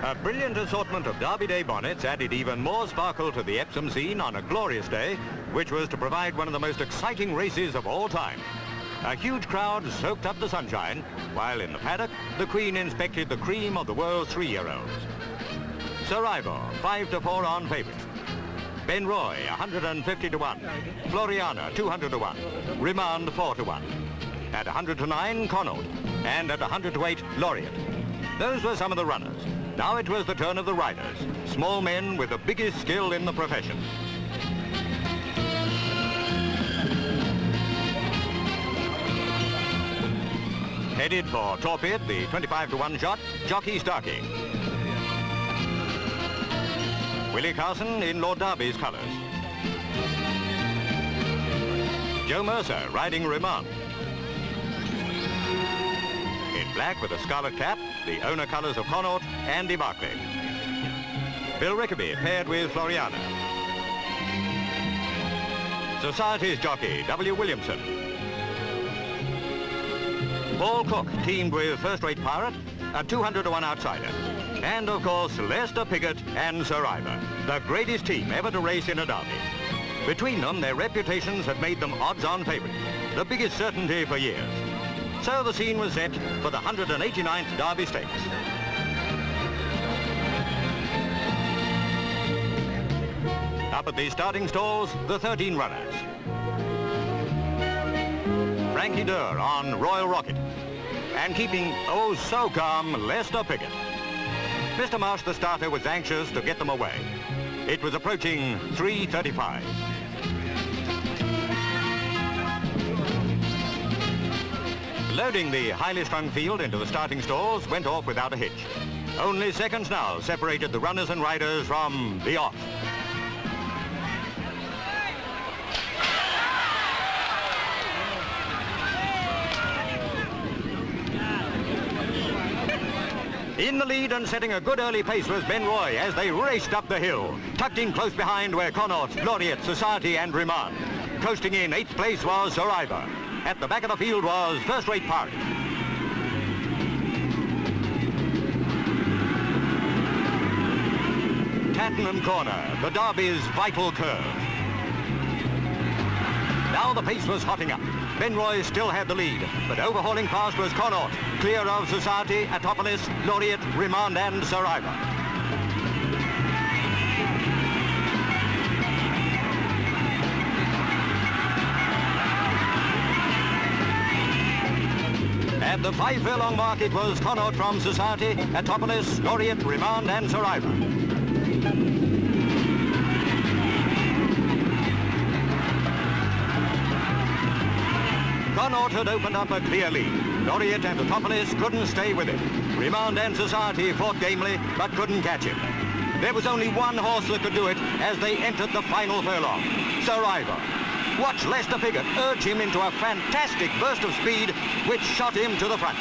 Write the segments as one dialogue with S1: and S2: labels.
S1: A brilliant assortment of Derby Day bonnets added even more sparkle to the Epsom scene on a glorious day, which was to provide one of the most exciting races of all time. A huge crowd soaked up the sunshine, while in the paddock, the Queen inspected the cream of the world's 3-year-olds. Sir Ivor, 5-4 on favourite. Ben Roy, 150-1. Floriana, 200-1. Remand, 4-1. At 100-9, Connaught. And at 100-8, Laureate. Those were some of the runners. Now it was the turn of the riders, small men with the biggest skill in the profession. Headed for Torpid, the 25-1 shot, Jockey Starkey. Willie Carson in Lord Derby's colours. Joe Mercer riding Remand. In black with a scarlet cap, the owner colours of Connaught, Andy Barclay. Bill Rickaby paired with Floriana. Society's jockey, W. Williamson. Paul Cook teamed with first-rate Pirate, a 200-1 outsider. And, of course, Lester Piggott and Sir Ivor, the greatest team ever to race in a Derby. Between them, their reputations had made them odds-on favourites, the biggest certainty for years. So the scene was set for the 189th Derby Stakes. Up at the starting stalls, the 13 runners. Frankie Durr on Royal Rocket. And keeping, oh so calm, Lester Piggott. Mr. Marsh, the starter, was anxious to get them away. It was approaching 3:35. Loading the highly strung field into the starting stalls went off without a hitch. Only seconds now separated the runners and riders from the off. In the lead and setting a good early pace was Ben Roy as they raced up the hill. Tucked in close behind were Connaught, Laureate, Society and Remand. Coasting in 8th place was Sir Ivor. At the back of the field was first-rate Pirate. Tattenham Corner, the Derby's vital curve. Now the pace was hotting up. Ben Roy still had the lead, but overhauling fast was Connaught, clear of Society, Atopolis, Laureate, Remand and Sir Ivor. At the 5 furlong mark, it was Connaught from Society, Atopolis, Laureate, Remand and Sir Ivor. Connaught had opened up a clear lead. Laureate and Atopolis couldn't stay with him. Remand and Society fought gamely, but couldn't catch him. There was only one horse that could do it as they entered the final furlong, Sir Ivor. Watch Lester Piggott urge him into a fantastic burst of speed, which shot him to the front.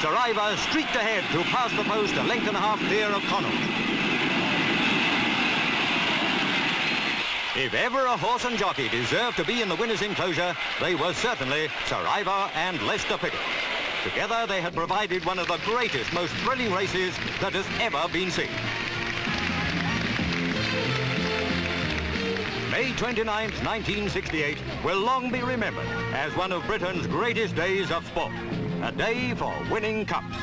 S1: Sir Ivor streaked ahead to pass the post a length and a half clear of Connaught. If ever a horse and jockey deserved to be in the winner's enclosure, they were certainly Sir Ivor and Lester Piggott. Together, they had provided one of the greatest, most thrilling races that has ever been seen. May 29th, 1968 will long be remembered as one of Britain's greatest days of sport. A day for winning cups.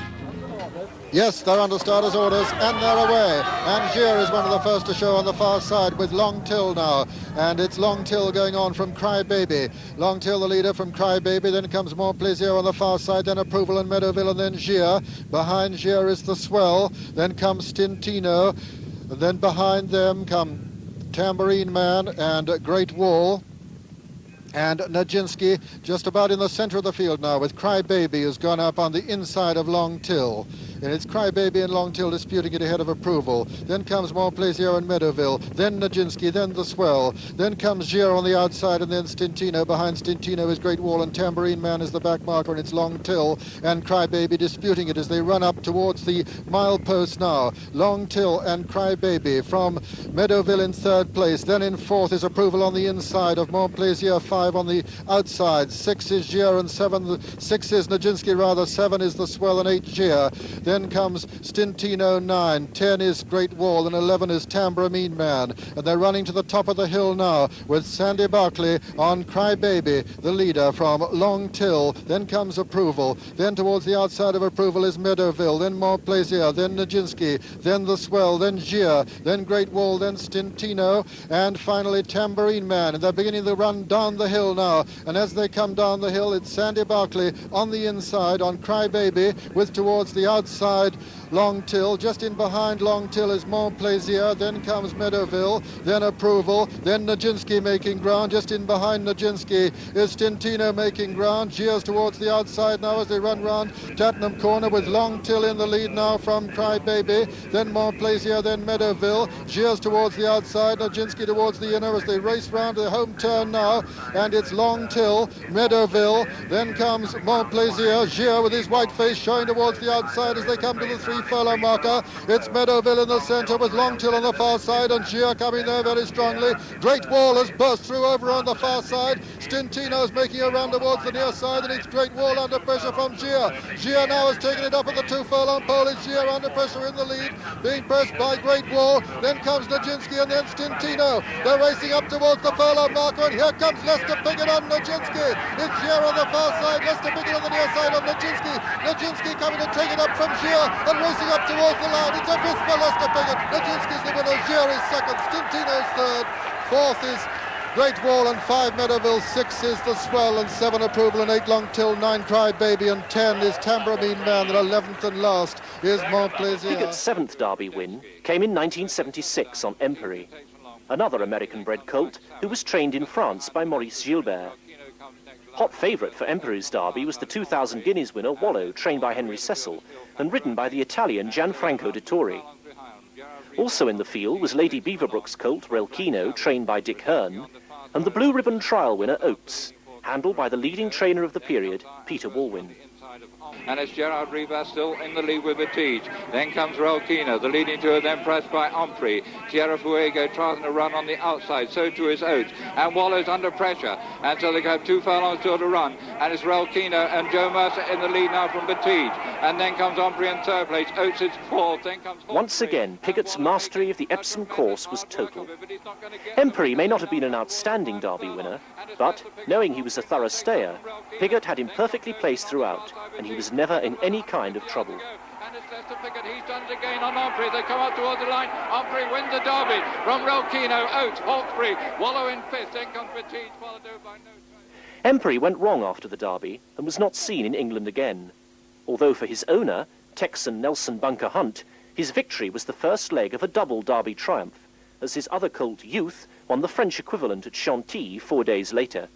S2: Yes, they're under starters' orders, and they're away. Angier is one of the first to show on the far side with Long Till now. And it's Long Till going on from Crybaby. Long Till, the leader from Crybaby. Then comes More Plaisir on the far side, then Approval and Meadowville, and then Gier. Behind Gier is the Swell. Then comes Stintino. Then behind them come Tambourine Man and Great Wall. And Nijinsky just about in the center of the field now, with Crybaby has gone up on the inside of Long Till. And it's Crybaby and Long Till disputing it ahead of Approval. Then comes More Plaisir and Meadowville. Then Nijinsky, then the Swell. Then comes Gier on the outside, and then Stintino. Behind Stintino is Great Wall, and Tambourine Man is the back marker, and it's Long Till and Crybaby disputing it as they run up towards the milepost now. Long Till and Crybaby from Meadowville in 3rd place. Then in 4th is Approval on the inside of More Plaisir, 5 on the outside. 6 is Gier and 6 is Nijinsky rather, 7 is the Swell and 8 Gier. Then then comes Stintino 9, 10 is Great Wall, and 11 is Tambra Mean Man. And they're running to the top of the hill now with Sandy Barkley on Crybaby, the leader from Long Till. Then comes Approval. Then towards the outside of Approval is Meadowville, then Montplaisir, then Nijinsky, then The Swell, then Gier, then Great Wall, then Stintino, and finally Tambourine Man. And they're beginning the run down the hill now. And as they come down the hill, it's Sandy Barkley on the inside on Crybaby, with towards the outside Long Till. Just in behind Long Till is Montplaisir, then comes Meadowville, then Approval, then Nijinsky making ground. Just in behind Nijinsky is Stintino making ground. Gier's towards the outside now as they run round Tattenham Corner with Long Till in the lead now from Crybaby, then Montplaisir, then Meadowville. Gier's towards the outside, Nijinsky towards the inner as they race round the home turn now, and it's Long Till, Meadowville, then comes Montplaisir, Gier with his white face showing towards the outside as they come to the 3 furlong marker. It's Meadowville in the centre with Long Till on the far side and Gier coming there very strongly. Great Wall has burst through over on the far side. Stintino's making a run towards the near side, and it's Great Wall under pressure from Gier. Gier now has taken it up at the 2 furlong pole. It's Gier under pressure in the lead, being pressed by Great Wall. Then comes Nijinsky and then Stintino. They're racing up towards the furlong marker, and here comes Lester Piggott on Nijinsky. It's Gier on the far side, Lester Piggott on the near side on Nijinsky. Nijinsky coming to take it up from Gier and racing up towards the line. It's a miss for Lester Piggott. Nijinsky's the winner, Gier is second, Stintino's third, fourth is Great Wall, and 5 Meadowville, 6 is The Swell, and 7 Approval, and 8 Long Till, 9 Crybaby, and 10 is Tambra Mean Man, and 11th and last is Montplaisir.
S3: Piggott's 7th Derby win came in 1976 on Empery, another American-bred colt who was trained in France by Maurice Gilbert. Hot favourite for Empery's Derby was the 2,000 guineas winner Wallow, trained by Henry Cecil, and ridden by the Italian Gianfranco de Torri. Also in the field was Lady Beaverbrook's colt, Relkino, trained by Dick Hearn, and the Blue Ribbon Trial winner, Oates, handled by the leading trainer of the period, Peter Walwyn.
S4: And it's Gerard Rivas still in the lead with Batige. Then comes Relkino, the leading two, then pressed by Humphrey. Tierra Fuego tries to run on the outside, so too is Oates. And Wallow's under pressure, and so they have 2 furlongs still to run. And it's Relkino and Joe Mercer in the lead now from Batige. And then comes Humphrey in third place, Oates is fourth, then comes...
S3: Once again, Piggott's mastery of the Epsom course was total. Empery may not have been an outstanding Derby winner, but, knowing he was a thorough stayer, Piggott had him perfectly placed throughout, and he was never in any kind of trouble.
S4: And it's Lester Piggott, he's done it again on Humphrey. They come up towards the line. Humphrey wins the Derby from Relkino, Oates, Hawkesbury, Wallow in 5th, then comes Batige, followed over by no...
S3: Empery went wrong after the Derby and was not seen in England again, although for his owner, Texan Nelson Bunker Hunt, his victory was the first leg of a double Derby triumph, as his other colt, Youth, won the French equivalent at Chantilly 4 days later.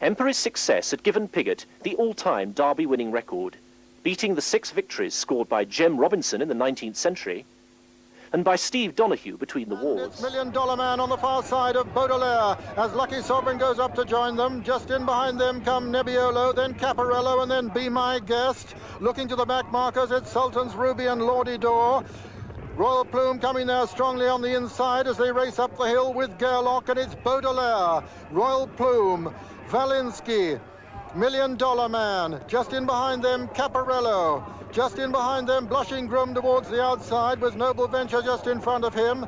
S3: Empery's success had given Piggott the all-time Derby winning record, beating the 6 victories scored by Jem Robinson in the 19th century and by Steve Donahue between the wars.
S2: It's $1 Million Man on the far side of Baudelaire as Lucky Sovereign goes up to join them. Just in behind them come Nebbiolo, then Caparello, and then Be My Guest. Looking to the back markers, it's Sultan's Ruby and Lordy Door. Royal Plume coming there strongly on the inside as they race up the hill with Gerlock, and it's Baudelaire, Royal Plume, Valinsky, $1 Million Man. Just in behind them, Caparello. Just in behind them, Blushing Groom towards the outside with Noble Venture just in front of him.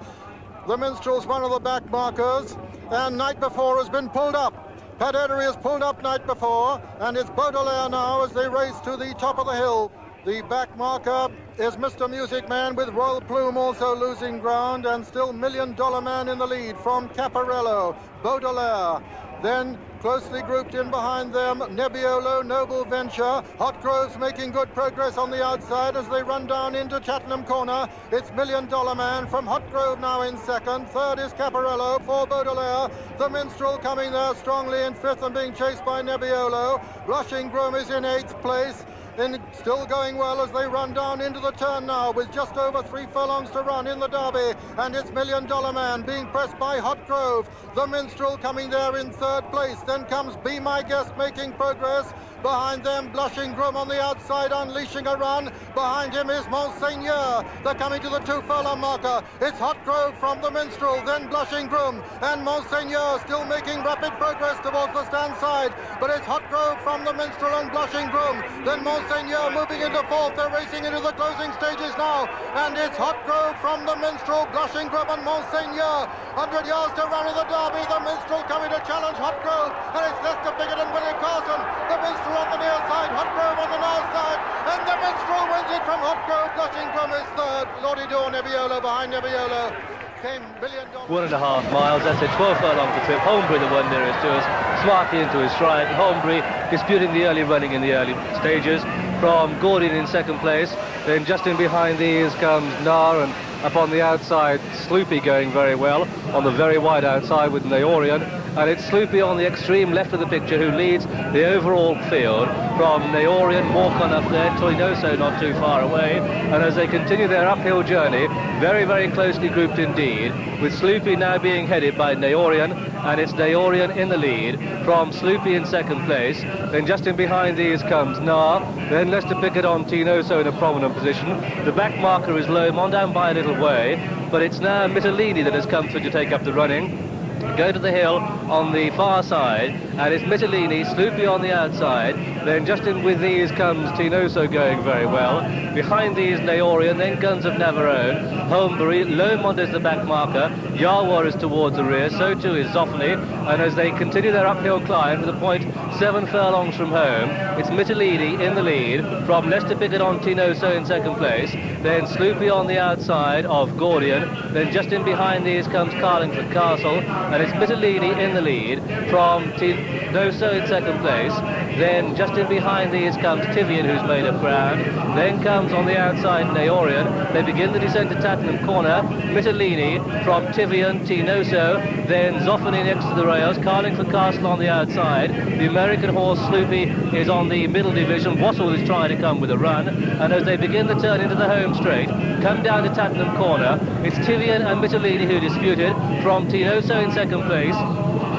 S2: The Minstrel's one of the back markers, and Night Before has been pulled up. Pat Edery has pulled up Night Before, and it's Baudelaire now as they race to the top of the hill. The back marker is Mr. Music Man with Royal Plume also losing ground, and still $1 Million Man in the lead from Caparello, Baudelaire. Then closely grouped in behind them, Nebbiolo, Noble Venture. Hot Grove's making good progress on the outside as they run down into Chattenham Corner. It's $1 Million Man from Hot Grove now in second. Third is Caparello for Baudelaire. The Minstrel coming there strongly in 5th and being chased by Nebbiolo. Blushing Groom is in 8th place. And still going well as they run down into the turn now with just over 3 furlongs to run in the Derby, and it's $1 Million Man being pressed by Hot Grove. The Minstrel coming there in 3rd place. Then comes Be My Guest making progress, Behind them, Blushing Groom on the outside, unleashing a run. Behind him is Monseigneur. They're coming to the 2 furlong marker. It's Hot Grove from the Minstrel, then Blushing Groom, and Monseigneur still making rapid progress towards the stand side. But it's Hot Grove from the Minstrel and Blushing Groom, then Monseigneur moving into 4th. They're racing into the closing stages now, and it's Hot Grove from the Minstrel, Blushing Groom and Monseigneur. 100 yards to run in the Derby. The Minstrel coming to challenge Hot Grove, and it's Lester Piggott and Willie Carson. The Minstrel on the near side, Hot Grove on the north side, and the Minstrel wins it from Hot Grove. Blushing Groom is 3rd. Lordy Dawn, Nebbiolo behind Nebbiolo. Came $1 million.
S5: 1.5 miles, that's a 12 furlong to trip. Holmbury, the one nearest to us, smartly into his stride. Holmbury disputing the early running in the early stages from Gordian in 2nd place. Then just in behind these comes Nar, and up on the outside, Sloopy going very well on the very wide outside with Naorian. And it's Sloopy on the extreme left of the picture who leads the overall field from Naorian, Walk-on up there, Toynoso not too far away. And as they continue their uphill journey, very, very closely grouped indeed, with Sloopy now being headed by Naorian, and it's Naorian in the lead from Sloopy in 2nd place. Then just in behind these comes Nar, then Lester Piggott on Toynoso in a prominent position. The back marker is Lomond down by a little way, but it's now Mittelini that has come through to take up the running. Go to the hill on the far side, and it's Mittelini, Sloopy on the outside. Then just in with these comes Toynoso going very well. Behind these Naorian, then Guns of Navarone, Holmbury, Lomond is the back marker, Yarwar is towards the rear, so too is Zoffany. And as they continue their uphill climb to the point 7 furlongs from home, it's Mittelini in the lead from Lester Piggott on Toynoso in 2nd place, then Sloopy on the outside of Gordian. Then just in behind these comes Carlingford Castle, and it's Mittelini in the lead from Toynoso in 2nd place. Then just in behind these comes Tivian, who's made up ground. Then comes on the outside Naorian. They begin the descent to Tattenham Corner. Mittelini from Tivian, Toynoso, then Zoffany next to the rails, Carlingford Castle on the outside. The American horse Sloopy is on the middle division. Wassell is trying to come with a run, and as they begin the turn into the home straight, come down to Tattenham Corner, it's Tivian and Mittelini who disputed from Toynoso in 2nd place.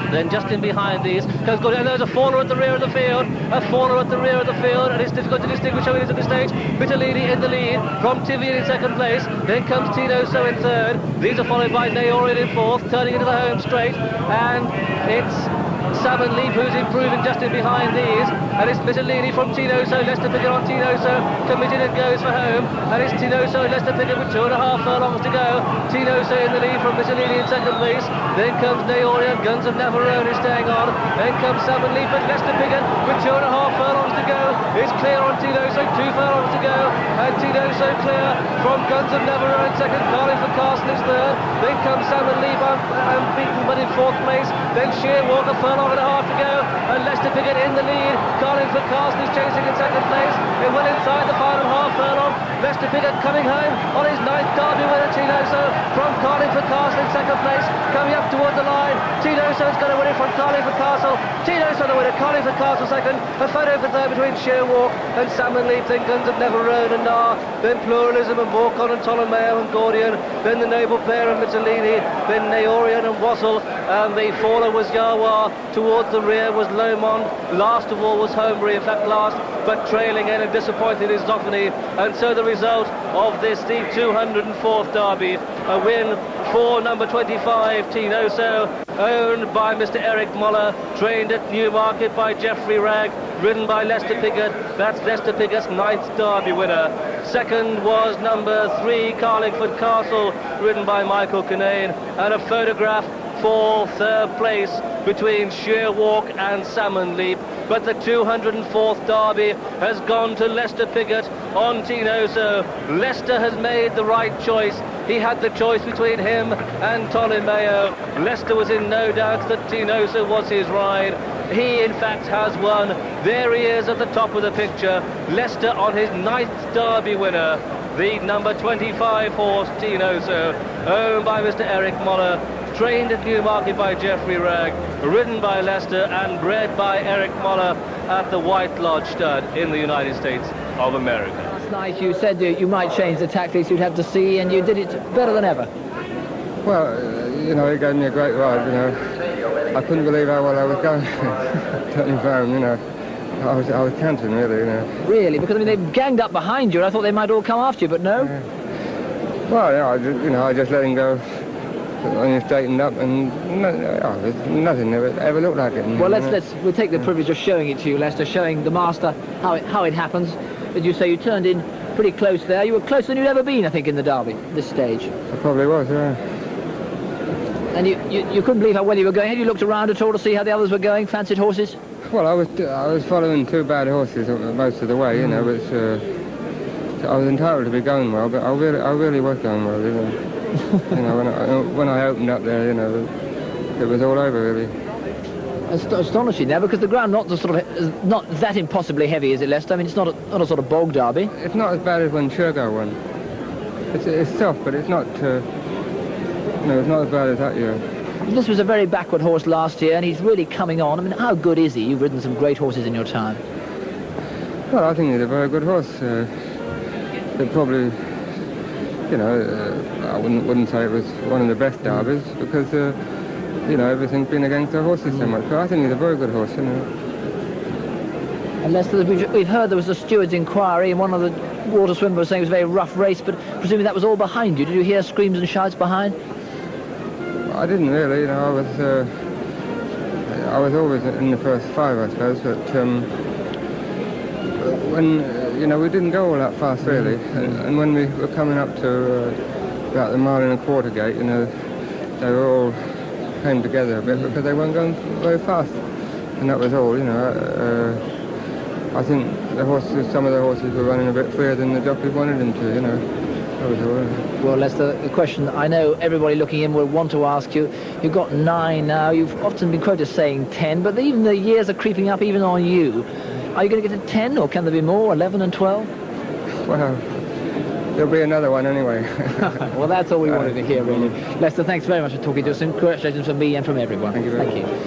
S5: Then just in behind these comes Gordian, and there's a faller at the rear of the field, and it's difficult to distinguish who it is at this stage. Mittelini in the lead from Tivian in 2nd place, then comes Toynoso in 3rd. These are followed by Naorian in 4th, turning into the home straight, and it's Salmon Leap who's improving just in behind these, and it's Mittelini from Toynoso, Lester Piggott on Toynoso, committed and goes for home, and it's Toynoso and Lester Piggott with 2.5 furlongs to go. Toynoso in the lead from Mittelini in 2nd place, then comes Naorian, Guns of Navarone is staying on, then comes Salmon Leap, and Lester Piggott with 2.5 furlongs to go is clear on Toynoso, 2 furlongs to go, and Toynoso clear from Guns of Navarone 2nd, Carlingford Castle is 3rd, then comes Salmon Leap unbeaten but in 4th place, then Sheer Walk, 1.5 furlongs to go, and Lester Piggott in the lead. Carlingford Castle is chasing in 2nd place, and well inside the final half furlong. Lester Piggott coming home on his 9th Derby winner, Toynoso from Carlingford Castle in 2nd place, coming up towards the line. Toynoso is going to win it from Carlingford Castle. Toynoso the winner, Carlingford Castle 2nd, a photo for 3rd between Sheer Walk and Salmon Leap, then Guns of Navarone and Nar, then Pluralism and Walk-on and Ptolemaeo and Gordian, then the Noble Pair and Mittelini, then Naorian and Wassell, and the faller was Yarwar. Towards the rear was Lomond, last of all was Holmbury, in fact last, but trailing in and disappointed is Zoffany. And so the result of this, the 204th Derby, a win for number 25 Toynoso, owned by Mr. Eric Muller, trained at Newmarket by Geoffrey Ragg, ridden by Lester Piggott. That's Lester Piggott's 9th Derby winner. 2nd was number 3 Carlingford Castle, ridden by Michael Kinane, and a photograph for 3rd place between Sheer Walk and Salmon Leap. But the 204th Derby has gone to Lester Piggott on Toynoso. Lester has made the right choice. He had the choice between him and Ptolemaeo. Lester was in no doubt that Toynoso was his ride. He in fact has won. There he is at the top of the picture, Lester on his 9th Derby winner, the number 25 horse Toynoso, owned by Mr. Eric Muller, trained at Newmarket by Geoffrey Ragg, ridden by Lester and bred by Eric Muller at the White Lodge Stud in the United States of America.
S6: Last night you said you might change the tactics, you'd have to see, and you did it better than ever.
S7: Well, you know, he gave me a great ride, you know. I couldn't believe how well I was going. Turning home, you know. I was counting, really, you know.
S6: Really? Because, I mean, they ganged up behind you, and I thought they might all come after you, but no?
S7: Well, yeah, I just let him go when he straightened up, and nothing ever looked like it.
S6: Well, we'll take the privilege of showing it to you, Lester, showing the master how it happens. As you say, you turned in pretty close there. You were closer than you'd ever been, I think, in the Derby, this stage.
S7: I probably was, yeah.
S6: And you couldn't believe how well you were going. Had you looked around at all to see how the others were going, fancied horses?
S7: Well, I was following two bad horses most of the way, you know, but I was entitled to be going well, but I really was going well, you know. You know, when I opened up there, you know, it was all over, really.
S6: It's astonishing now, because the ground not that impossibly heavy, is it, Lester? I mean, it's not a sort of bog derby.
S7: It's not as bad as when Shergo won. It's soft, but it's not. No, it's not as bad as that year.
S6: This was a very backward horse last year, and he's really coming on. I mean, how good is he? You've ridden some great horses in your time.
S7: Well, I think he's a very good horse. It probably, you know, I wouldn't say it was one of the best derbies, because you know, everything's been against the horses so much. But I think he's a very good horse, you know.
S6: And Lester, we've heard there was a steward's inquiry, and one of the water swimmers was saying it was a very rough race, but presumably that was all behind you. Did you hear screams and shouts behind?
S7: I didn't really, you know. I was always in the first five, I suppose, but when, you know, we didn't go all that fast, really. And when we were coming up to about the mile and a quarter gate, you know, they were all came together a bit because they weren't going very fast. And that was all, you know. I think some of the horses were running a bit freer than the jockeys wanted them to, you know. That was all.
S6: Well, Lester, the question I know everybody looking in will want to ask you, you've got 9 now, you've often been quoted as saying 10, but even the years are creeping up even on you. Are you going to get to 10, or can there be more, 11 and 12?
S7: Well, there'll be another one anyway.
S6: Well, that's all we wanted to hear, really. Lester, thanks very much for talking to us, and congratulations from me and from everyone.
S7: Thank you very much.